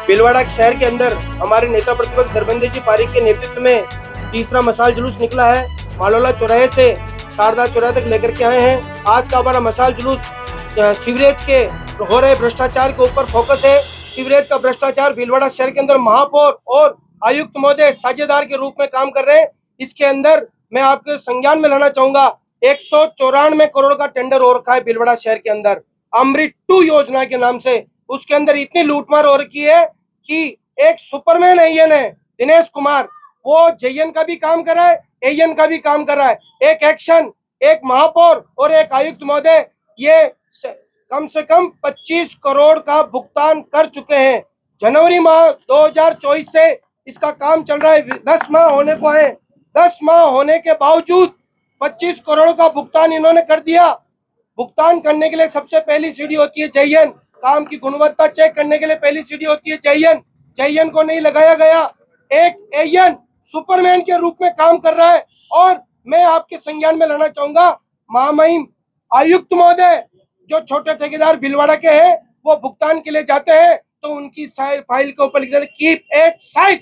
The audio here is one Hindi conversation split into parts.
भीलवाड़ा शहर के अंदर हमारे नेता प्रतिपक्ष धर्मेंद्र जी पारिक के नेतृत्व में तीसरा मशाल जुलूस निकला है। मालोला चौराहे से शारदा चौराहे तक लेकर के आए हैं। आज का हमारा मशाल जुलूस सीवरेज के हो रहे भ्रष्टाचार के ऊपर फोकस है। सीवरेज का भ्रष्टाचार भीलवाड़ा शहर के अंदर महापौर और आयुक्त महोदय साझेदार के रूप में काम कर रहे हैं। इसके अंदर मैं आपके संज्ञान में लाना चाहूंगा 194 करोड़ का टेंडर हो रखा है भीलवाड़ा शहर के अंदर अमृत 2 योजना के नाम से। उसके अंदर इतनी लूटमार हो रखी है कि एक सुपरमैन एएन है दिनेश कुमार, वो जेएन का भी काम कर रहा है, एएन का भी काम कर रहा है। एक एक्शन, एक महापौर और एक आयुक्त महोदय ये कम से कम 25 करोड़ का भुगतान कर चुके हैं। जनवरी माह 2024 से इसका काम चल रहा है, 10 माह होने को है। 10 माह होने के बावजूद 25 करोड़ का भुगतान इन्होंने कर दिया। भुगतान करने के लिए सबसे पहली सीढ़ी होती है जेएन, काम की गुणवत्ता चेक करने के लिए पहली सीढ़ी होती है जेएन। जेएन को नहीं लगाया गया। एक एएन सुपरमैन के रूप में काम कर रहा है। और मैं आपके संज्ञान में लाना चाहूंगा महामहिम आयुक्त महोदय, जो छोटे ठेकेदार भीलवाड़ा के हैं, वो भुगतान के लिए जाते हैं तो उनकी फाइल के ऊपर लिख देते keep at site.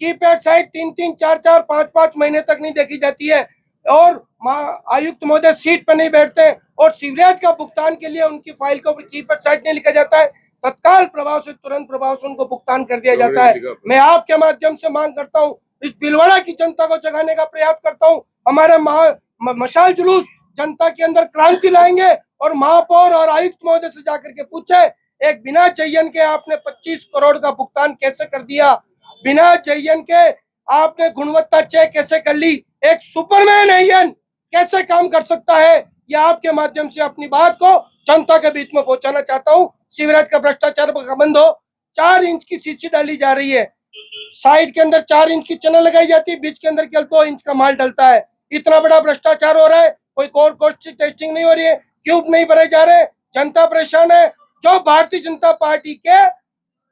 Keep at site 3-3, 4-4, 5-5 महीने तक नहीं देखी जाती है और आयुक्त महोदय सीट पर नहीं बैठते और सीवरेज का भुगतान के लिए उनकी फाइल के ऊपर कीप एट साइट नहीं लिखा जाता है। तत्काल प्रभाव से, तुरंत प्रभाव से उनको भुगतान कर दिया जाता है। मैं आपके माध्यम से मांग करता हूँ, इस भीलवाड़ा की जनता को जगाने का प्रयास करता हूँ। हमारे मशाल जुलूस जनता के अंदर क्रांति लाएंगे और महापौर और आयुक्त महोदय से जाकर के पूछे एक बिना जेएन के आपने 25 करोड़ का भुगतान कैसे कर दिया, बिना जेएन के आपने गुणवत्ता चेक कैसे कर ली, एक सुपरमैन एएन कैसे काम कर सकता है। यह आपके माध्यम से अपनी बात को जनता के बीच में पहुंचाना चाहता हूं। सीवरेज का भ्रष्टाचार बंद हो। 4 इंच की सीसी डाली जा रही है, साइड के अंदर 4 इंच की चैनल लगाई जाती है, बीच के अंदर केवल 2 इंच का माल डलता है। इतना बड़ा भ्रष्टाचार हो रहा है, कोई कोर कोस्ट टेस्टिंग नहीं हो रही है, क्यूब नहीं भरे जा रहे, जनता परेशान है। जो भारतीय जनता पार्टी के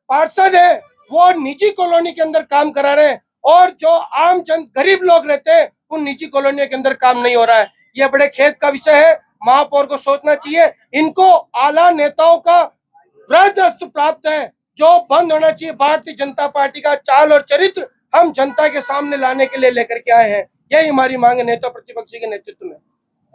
पार्षद है वो निजी कॉलोनी के अंदर काम करा रहे हैं और जो आम जन गरीब लोग रहते हैं उन निजी कॉलोनियों के अंदर काम नहीं हो रहा है। यह बड़े खेद का विषय है। महापौर को सोचना चाहिए। इनको आला नेताओं का वृद्धस्थ प्राप्त है जो बंद होना चाहिए। भारतीय जनता पार्टी का चाल और चरित्र हम जनता के सामने लाने के लिए लेकर के आए हैं। यही हमारी मांग है नेता प्रतिपक्षी के नेतृत्व में।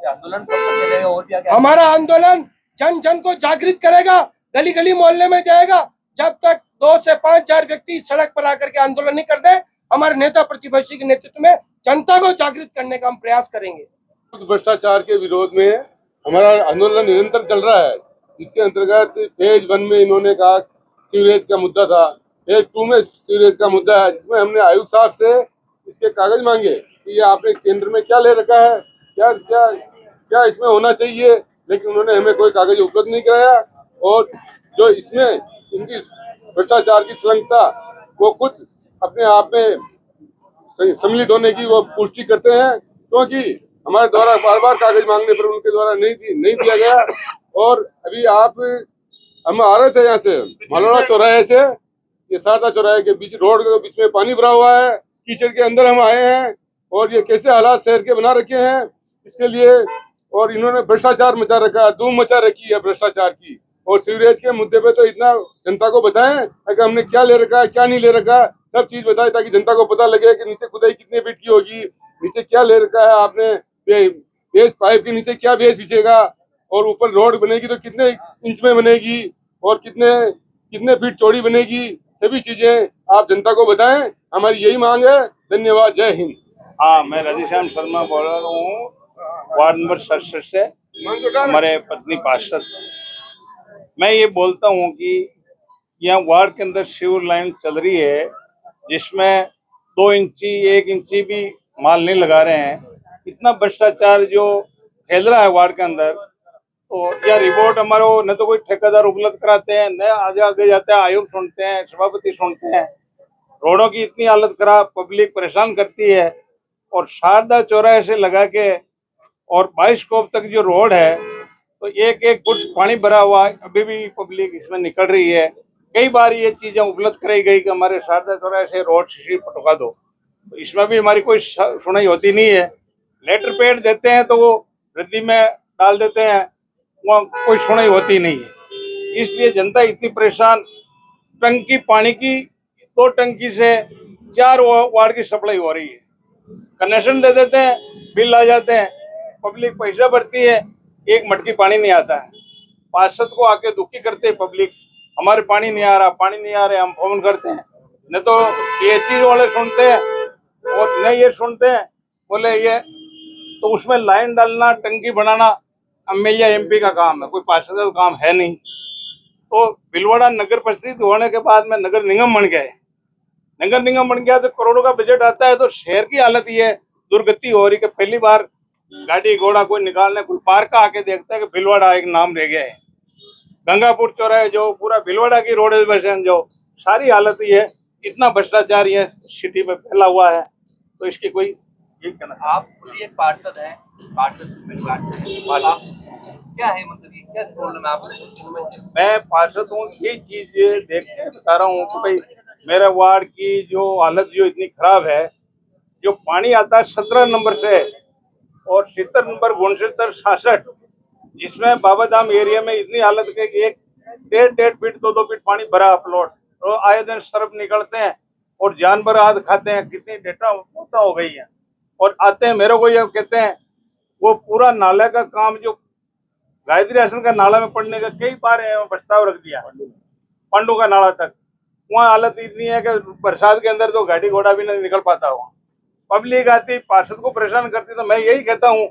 आंदोलन कब तक चलेगा और क्या? हमारा आंदोलन जन जन को जागृत करेगा, गली गली मोहल्ले में जाएगा। जब तक 2 से 5,000 व्यक्ति सड़क पर आकर के आंदोलन नहीं कर दे, हमारे नेता प्रतिपक्षी के नेतृत्व में जनता को जागृत करने का हम प्रयास करेंगे। भ्रष्टाचार के विरोध में हमारा आंदोलन निरंतर चल रहा है। इसके अंतर्गत फेज 1 में इन्होंने कहा सीवरेज का मुद्दा था, फेज 2 में सीवरेज का मुद्दा है, जिसमें हमने आयुक्त साहब से इसके कागज मांगे कि ये आपने केंद्र में क्या ले रखा है, क्या क्या क्या इसमें होना चाहिए, लेकिन उन्होंने हमें कोई कागज उपलब्ध नहीं कराया। और जो इसमें इनकी भ्रष्टाचार की संलग्नता वो खुद अपने आप में सम्मिलित होने की वो पुष्टि करते हैं, क्योंकि हमारे द्वारा बार बार कागज मांगने पर उनके द्वारा नहीं दिया गया। और अभी हम आ रहे थे यहाँ से मालोला चौराहे से, ये शारदा चौराहे के बीच रोड के बीच में पानी भरा हुआ है, कीचड़ के अंदर हम आए हैं और ये कैसे हालात शहर के बना रखे हैं इसके लिए। और इन्होंने भ्रष्टाचार मचा रखा है, धूम मचा रखी है भ्रष्टाचार की। और सीवरेज के मुद्दे पे तो इतना जनता को बताएं कि हमने क्या ले रखा है, क्या नहीं ले रखा है, सब चीज बताएं ताकि जनता को पता लगे कि नीचे खुदाई कितने फीट की होगी, नीचे क्या ले रखा है आपने, बेस पाइप के नीचे क्या बेस बिछेगा, और ऊपर रोड बनेगी तो कितने इंच में बनेगी और कितने फीट चौड़ी बनेगी, सभी चीजें आप जनता को बताएं। हमारी यही मांग है। धन्यवाद। जय हिंद। हाँ, मैं राधेश्याम शर्मा बोल रहा हूँ, वार्ड नंबर 67 से, हमारे पत्नी पार्षद। मैं ये बोलता हूँ कि यहाँ वार्ड के अंदर सीवर लाइन चल रही है, जिसमें 2 इंची 1 इंची भी माल नहीं लगा रहे हैं। इतना भ्रष्टाचार जो फैल रहा है वार्ड के अंदर, तो यह रिपोर्ट हमारे न तो कोई ठेकेदार उपलब्ध कराते हैं, न आगे आगे जाते हैं आयुक्त सुनते हैं, सभापति सुनते हैं। रोडों की इतनी हालत खराब, पब्लिक परेशान करती है। और शारदा चौराहे से लगा के और 22 कोप तक जो रोड है, तो एक एक फुट पानी भरा हुआ, अभी भी पब्लिक इसमें निकल रही है। कई बार ये चीजें उपलब्ध कराई गई कि हमारे शारदा चौराहे से रोड शीशी पटका दो, तो इसमें भी हमारी कोई सुनाई होती नहीं है। लेटर पैड देते हैं तो वो रद्दी में डाल देते हैं, वहाँ कोई सुनाई होती नहीं है। इसलिए जनता इतनी परेशान। टंकी पानी की 2 टंकी से 4 वार्ड की सप्लाई हो रही है। कनेक्शन दे देते हैं, बिल आ जाते हैं, पब्लिक पैसा भरती है, एक मटकी पानी नहीं आता है। पार्षद को आके दुखी करते हैं पब्लिक, हमारे पानी नहीं आ रहा, पानी नहीं आ रहा। हम फोन करते हैं, न तो पीएचई वाले सुनते हैं और न ये सुनते हैं, बोले ये तो उसमें लाइन डालना, टंकी बनाना एमएलए एमपी का काम है, कोई पार्षद का काम है नहीं। तो भीलवाड़ा नगर परिषद होने के बाद में नगर निगम बन गए। नगर निगम बन गया तो करोड़ों का बजट आता है, तो शहर की हालत ये दुर्गति हो रही कि पहली बार गाड़ी घोड़ा कोई निकालने, कोई पार्क का आके देखता है कि भीलवाड़ा एक नाम रह गया है। गंगापुर चौराहे जो पूरा भीलवाड़ा की रोड बसन जो सारी हालत ये है। इतना भ्रष्टाचार ये सिटी में फैला हुआ है, तो इसकी कोई आप खुद एक पार्षद हैं, पार्षद उम्मीदवार से आप क्या है, मतलब ये क्या प्रॉब्लम है आपको? मैं पार्षद हूँ, ये चीज देख के बता रहा हूँ कि भाई मेरे वार्ड की जो हालत जो इतनी खराब है, जो पानी आता है 17 नंबर से और 70 नंबर 69 66, जिसमें बाबा धाम एरिया में इतनी हालत है कि एक 1.5 फीट 2 फीट पानी भरा अपलोड, तो आए दिन सर्फ निकलते हैं और जानवर आद खाते हैं। कितनी डेटा हो गई है। और आते हैं मेरे को ये कहते हैं वो पूरा नाले का काम जो गायत्री आश्रम का नाला में पड़ने का कई बार प्रस्ताव रख दिया, पांडु का नाला तक। वहाँ हालत इतनी है कि बरसात के अंदर तो गाड़ी घोड़ा भी नहीं निकल पाता। वहाँ पब्लिक आती, पार्षद को परेशान करती, तो मैं यही कहता हूँ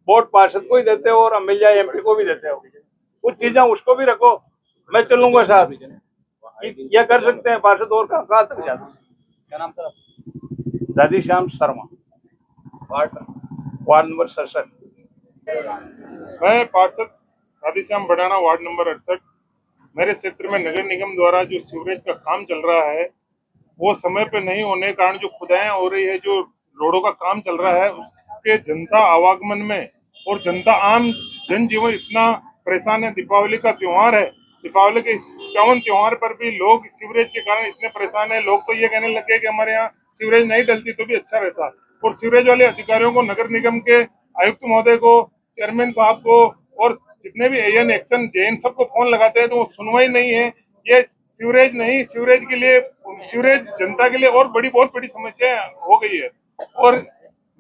वोट पार्षद को ही देते हो और एमएलए एमपी को भी देते हो, कुछ चीजें उसको भी रखो। मैं चलूंगा साहब, ये कर सकते हैं पार्षद, और कहाँ तक जाते। क्या नाम था? Radheshyam Sharma, ward number 67। मैं पार्षद राधेश्याम बड़ाना, वार्ड नंबर 68। मेरे क्षेत्र में नगर निगम द्वारा जो सीवरेज का काम चल रहा है, वो समय पे नहीं होने के कारण जो खुदाएं हो रही है, जो रोडों का काम चल रहा है, उसके जनता आवागमन में और जनता आम जनजीवन इतना परेशान है। दीपावली का त्योहार है, दीपावली के इस पावन त्योहार पर भी लोग सीवरेज के कारण इतने परेशान है। लोग तो ये कहने लगे कि हमारे यहाँ सीवरेज नहीं डलती तो भी अच्छा रहता। और सीवरेज वाले अधिकारियों को, नगर निगम के आयुक्त महोदय को, चेयरमैन साहब को और जितने भी एएन एक्शन जेएन सबको फोन लगाते हैं तो वो सुनवाई नहीं है। ये सीवरेज नहीं, सीवरेज के लिए, सीवरेज जनता के लिए और बहुत बड़ी समस्या हो गई है। और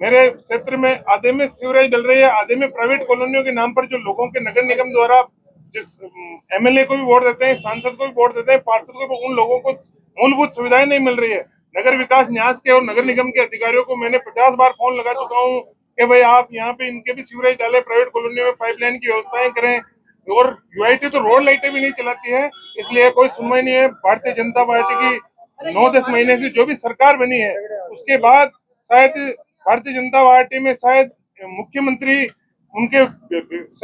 मेरे क्षेत्र में आधे में सीवरेज डल रही है, आधे में प्राइवेट कॉलोनियों के नाम पर जो लोगों के नगर निगम द्वारा जिस एमएलए को भी वोट देते हैं, सांसद को भी वोट देते हैं, पार्षद को भी, उन लोगों को मूलभूत सुविधाएं नहीं मिल रही है। नगर विकास न्यास के और नगर निगम के अधिकारियों को मैंने 50 बार फोन लगा चुका हूँ कि भाई आप यहाँ पे इनके भी सीवरेज डालें, प्राइवेट कॉलोनियों में पाइपलाइन की व्यवस्थाएं करें। और यूआईटी तो रोड लाइटें भी नहीं चलाती है, इसलिए कोई सुनवाई नहीं है। भारतीय जनता पार्टी की 9-10 महीने से जो भी सरकार बनी है, उसके बाद शायद भारतीय जनता पार्टी में शायद मुख्यमंत्री, उनके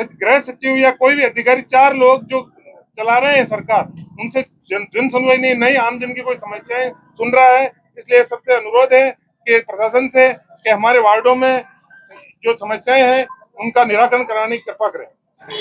गृह सचिव या कोई भी अधिकारी, 4 लोग जो चला रहे हैं सरकार, उनसे जन सुनवाई नहीं, आम जन की कोई समस्याएं सुन रहा है। इसलिए सबसे अनुरोध है कि प्रशासन से कि हमारे वार्डों में जो समस्याएं हैं उनका निराकरण कराने की कृपा करें।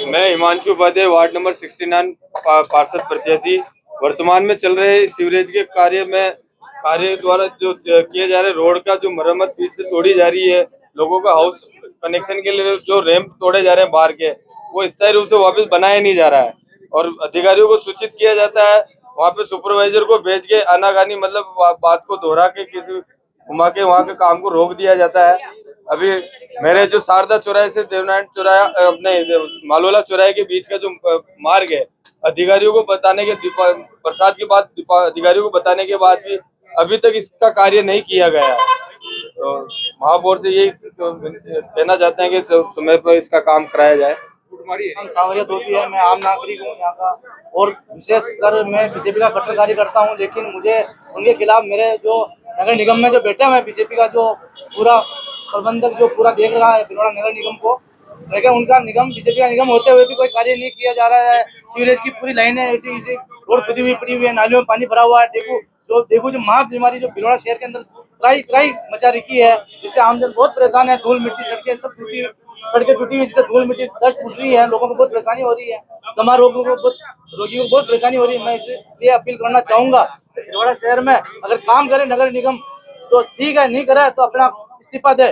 मैं हिमांशु उपाध्याय, वार्ड नंबर 69 पार्षद प्रत्याशी। वर्तमान में चल रहे सीवरेज के कार्य द्वारा जो किए जा रहे रोड का जो मरम्मत बीच से तोड़ी जा रही है, लोगों का हाउस कनेक्शन के लिए जो रैंप तोड़े जा रहे हैं बाहर के, वो स्थायी रूप से वापस बनाया नहीं जा रहा है और अधिकारियों को सूचित किया जाता है। वहाँ पे सुपरवाइजर को भेज के आनाकानी, मतलब बात को दोहरा के किसी घुमा के वहाँ के काम को रोक दिया जाता है। अभी मेरे जो शारदा चौराहे से देवनारायण चौराहा, अपने मालवाला चौराहे के बीच का जो मार्ग है, अधिकारियों को बताने के, बरसात के बाद अधिकारियों को बताने के बाद भी अभी तक इसका कार्य नहीं किया गया है। तो महापौर से यही कहना चाहते हैं कि समय पर इसका काम कराया जाए। सावरिया धोती है, मैं आम नागरिक हूँ यहाँ का, और विशेषकर मैं बीजेपी का कट्टर कार्य करता हूँ, लेकिन मुझे उनके खिलाफ मेरे जो नगर निगम में जो बैठे हुए हैं बीजेपी का जो पूरा प्रबंधक जो पूरा देख रहा है भीलवाड़ा नगर निगम को, लेकिन उनका निगम बीजेपी का निगम होते हुए भी कोई कार्य नहीं किया जा रहा है। सीवरेज की पूरी लाइनें ऐसी ऐसी रोड खुदी हुई पड़ी हुई है, नालियों में पानी भरा हुआ है। डेंगू जो महा बीमारी जो भीलवाड़ा शहर के अंदर त्राई मचा रखी है, जिससे आमजन बहुत परेशान है। धूल मिट्टी सड़कें सब टूटी, सड़कें टूटी हुई, जिससे धूल मिट्टी डस्ट उठ रही है, लोगों को बहुत परेशानी हो रही है। दमा रोगियों को बहुत परेशानी हो रही है। मैं इसलिए अपील करना चाहूंगा भीलवाड़ा शहर में अगर काम करे नगर निगम तो ठीक है, नहीं करे तो अपना इस्तीफा दे।